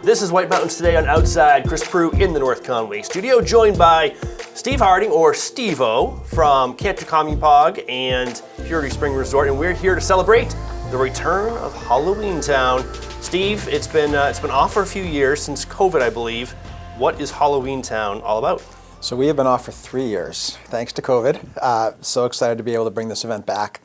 This is White Mountains Today on Outside. Chris Prue in the North Conway studio, joined by Steve Harding, or Steve-O, from Camp Tohkomeupog and Purity Spring Resort, and we're here to celebrate the return of Halloween Town. Steve, it's been off for a few years, since COVID, I believe. What is Halloween Town all about? So we have been off for 3 years, thanks to COVID. So excited to be able to bring this event back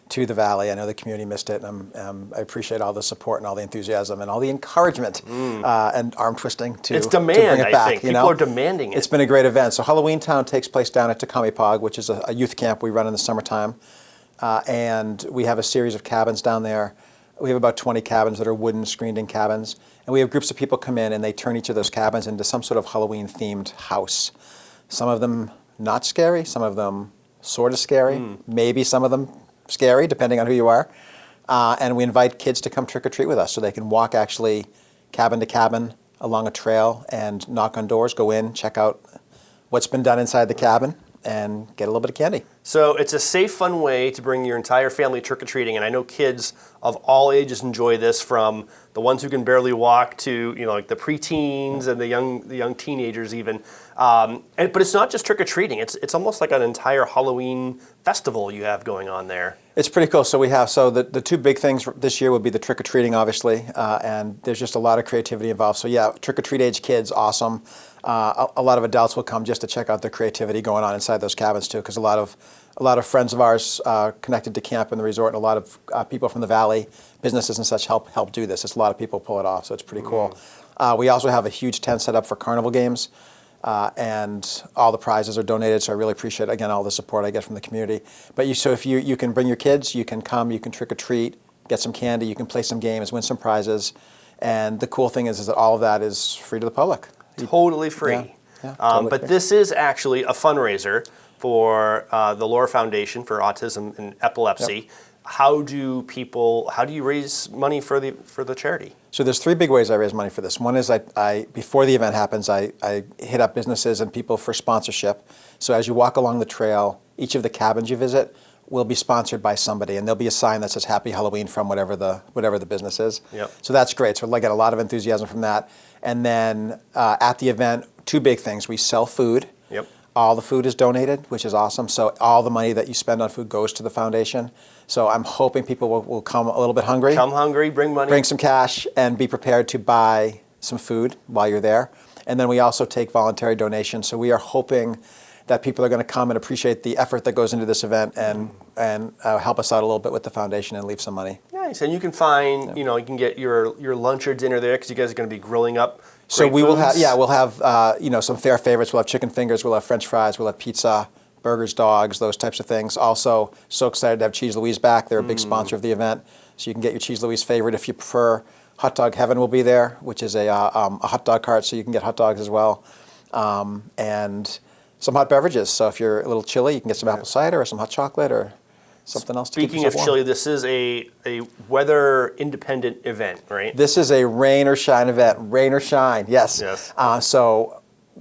to the Valley. I know the community missed it, and I appreciate all the support and all the enthusiasm and all the encouragement and arm twisting to bring it back. I think. People are demanding it. It's been a great event. So Halloween Town takes place down at Tohkomeupog, which is a youth camp we run in the summertime. And we have a series of cabins down there. We have about 20 cabins that are wooden screened-in cabins. And we have groups of people come in and they turn each of those cabins into some sort of Halloween-themed house. Some of them not scary, some of them sort of scary, maybe some of them scary, depending on who you are. And we invite kids to come trick-or-treat with us so they can walk actually cabin to cabin along a trail and knock on doors, go in, check out what's been done inside the cabin, and get a little bit of candy. So it's a safe, fun way to bring your entire family trick-or-treating, and I know kids of all ages enjoy this, from the ones who can barely walk to, like the preteens and the young teenagers even. But it's not just trick-or-treating. It's almost like an entire Halloween festival you have going on there. It's pretty cool. So we have, the two big things this year would be the trick-or-treating, obviously, and there's just a lot of creativity involved. So yeah, trick-or-treat age kids, awesome. A lot of adults will come just to check out the creativity going on inside those cabins too, because a lot of friends of ours connected to camp and the resort, and a lot of people from the Valley, businesses and such, help do this. It's a lot of people pull it off, so it's pretty cool. We also have a huge tent set up for carnival games. And all the prizes are donated, so I really appreciate, again, all the support I get from the community. But if you can bring your kids, you can come, you can trick or treat, get some candy, you can play some games, win some prizes, and the cool thing is that all of that is free to the public. Totally free. Yeah, totally but free. This is actually a fundraiser for the Lohr Foundation for Autism and Epilepsy. Yep. How do you raise money for the charity? So there's three big ways I raise money for this. One is I before the event happens, I hit up businesses and people for sponsorship. So as you walk along the trail, each of the cabins you visit will be sponsored by somebody, and there'll be a sign that says Happy Halloween from whatever the business is. Yep. So that's great. So I get a lot of enthusiasm from that. And then at the event, two big things. We sell food. Yep. All the food is donated, which is awesome. So all the money that you spend on food goes to the foundation. So I'm hoping people will come a little bit hungry. Come hungry, bring money. Bring some cash, and be prepared to buy some food while you're there. And then we also take voluntary donations. So we are hoping that people are going to come and appreciate the effort that goes into this event and help us out a little bit with the foundation and leave some money. Nice. And you can find, you can get your lunch or dinner there, because you guys are going to be grilling up. So we will have, we'll have, some fair favorites. We'll have chicken fingers, we'll have French fries, we'll have pizza, burgers, dogs, those types of things. Also, so excited to have Cheese Louise back. They're a big sponsor of the event, so you can get your Cheese Louise favorite if you prefer. Hot Dog Heaven will be there, which is a hot dog cart, so you can get hot dogs as well, and some hot beverages. So if you're a little chilly, you can get some apple cider or some hot chocolate or something else. Speaking of chilly, this is a weather-independent event, right? This is a rain or shine event. Rain or shine, yes. Yes.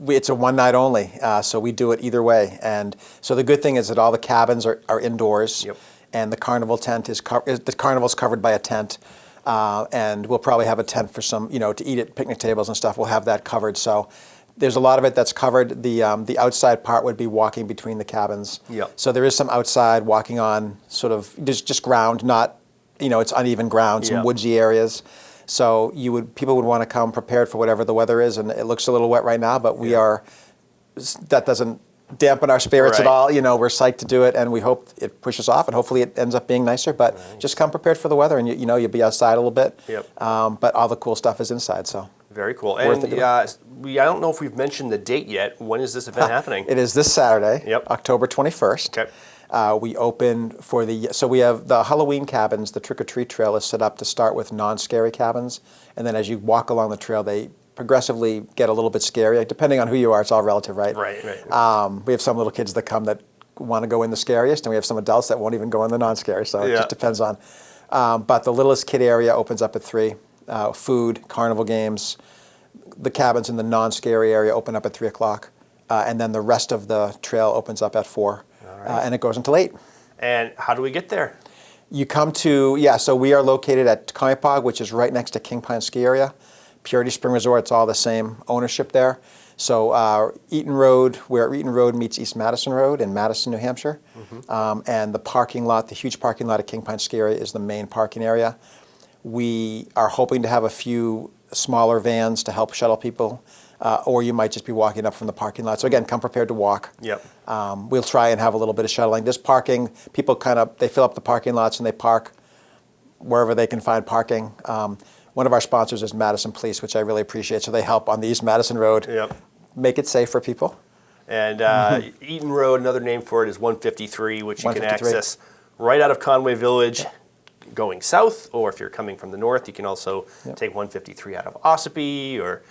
It's a one night only, so we do it either way. And so the good thing is that all the cabins are indoors, Yep. and the carnival tent the carnival's covered by a tent, and we'll probably have a tent for some, to eat at picnic tables and stuff. We'll have that covered. So there's a lot of it that's covered. The outside part would be walking between the cabins. Yep. So there is some outside walking on sort of just ground, not, it's uneven ground, some Yep. woodsy areas. So people would want to come prepared for whatever the weather is, and it looks a little wet right now, but that doesn't dampen our spirits at all. We're psyched to do it, and we hope it pushes off, and hopefully it ends up being nicer. But just come prepared for the weather, and you'll be outside a little bit. Yep. But all the cool stuff is inside. So very cool. Worth And it. I don't know if we've mentioned the date yet. When is this event happening? It is this Saturday, Yep. October 21st. Okay. We open so we have the Halloween cabins. The trick-or-treat trail is set up to start with non-scary cabins, and then as you walk along the trail, they progressively get a little bit scary. Depending on who you are, it's all relative, right? Right. We have some little kids that come that want to go in the scariest, and we have some adults that won't even go in the non-scary, so it just depends on. But the littlest kid area opens up at 3. Food, carnival games. The cabins in the non-scary area open up at 3 o'clock, and then the rest of the trail opens up at 4. And it goes until 8. And how do we get there? You come to, so we are located at Tohkomeupog, which is right next to King Pine Ski Area. Purity Spring Resort, it's all the same ownership there. So Eaton Road, where Eaton Road meets East Madison Road in Madison, New Hampshire. And the parking lot, the huge parking lot at King Pine Ski Area is the main parking area. We are hoping to have a few smaller vans to help shuttle people, or you might just be walking up from the parking lot. So again, come prepared to walk. Yep. We'll try and have a little bit of shuttling. This parking, people they fill up the parking lots and they park wherever they can find parking. One of our sponsors is Madison Police, which I really appreciate. So they help on the East Madison Road. Yep. Make it safe for people. And Eaton Road, another name for it is 153, which you can 153. access right out of Conway Village going south, or if you're coming from the north, you can also take 153 out of Ossipee or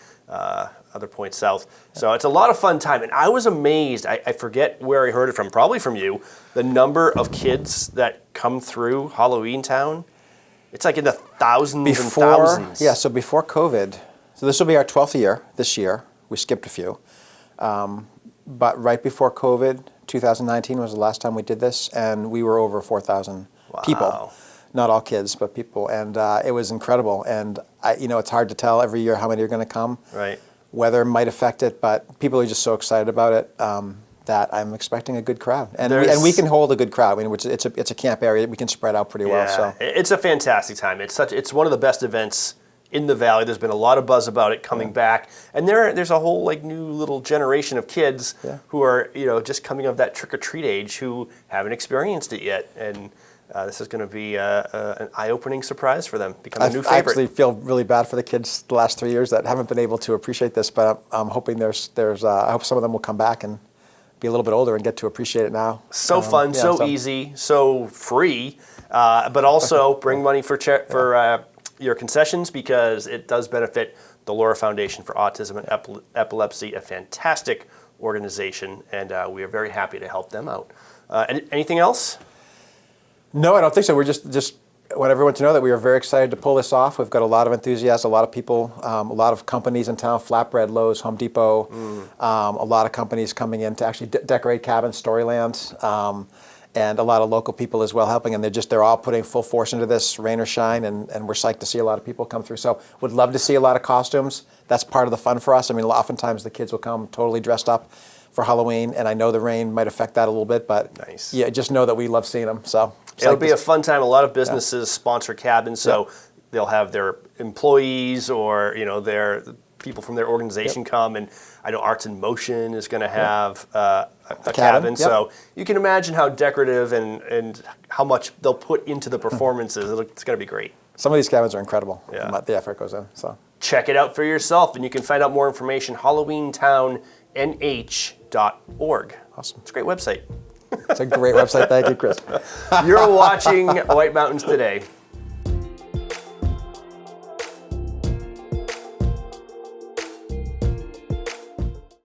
other points south. So it's a lot of fun time. And I was amazed, I forget where I heard it from, probably from you, the number of kids that come through Halloween Town. It's like in the thousands and thousands. Yeah, so before COVID, so this will be our 12th year this year. We skipped a few. But right before COVID, 2019 was the last time we did this, and we were over 4,000 people. Not all kids, but people, and it was incredible. And it's hard to tell every year how many are going to come. Right. Weather might affect it, but people are just so excited about it that I'm expecting a good crowd. And we can hold a good crowd. I mean, it's a camp area. We can spread out pretty well. So it's a fantastic time. It's one of the best events in the Valley. There's been a lot of buzz about it coming back, and there's a whole new little generation of kids who are just coming of that trick or treat age who haven't experienced it yet, and this is going to be an eye-opening surprise for them. Become a new favorite. I actually feel really bad for the kids the last 3 years that haven't been able to appreciate this, but I'm hoping I hope some of them will come back and be a little bit older and get to appreciate it now. So fun, so easy, so free, but also bring money for your concessions, because it does benefit the Laura Foundation for Autism and Epilepsy, a fantastic organization, and we are very happy to help them out. Anything else? No, I don't think so. We're just want everyone to know that we are very excited to pull this off. We've got a lot of enthusiasm, a lot of people, a lot of companies in town, Flatbread, Lowe's, Home Depot, a lot of companies coming in to actually decorate cabins, Storylands, and a lot of local people as well helping. And they're all putting full force into this, rain or shine, and we're psyched to see a lot of people come through. So would love to see a lot of costumes. That's part of the fun for us. I mean, oftentimes the kids will come totally dressed up for Halloween, and I know the rain might affect that a little bit, but yeah, just know that we love seeing them. So it'll be a fun time. A lot of businesses sponsor cabins, so they'll have their employees or their people from their organization come, and I know Arts in Motion is going to have a cabin. So you can imagine how decorative and how much they'll put into the performances. It's going to be great. Some of these cabins are incredible. Yeah. The effort goes in. So check it out for yourself, and you can find out more information HalloweenTownNH.org. Awesome. It's a great website. It's a great website. Thank you, Chris. You're watching White Mountains Today.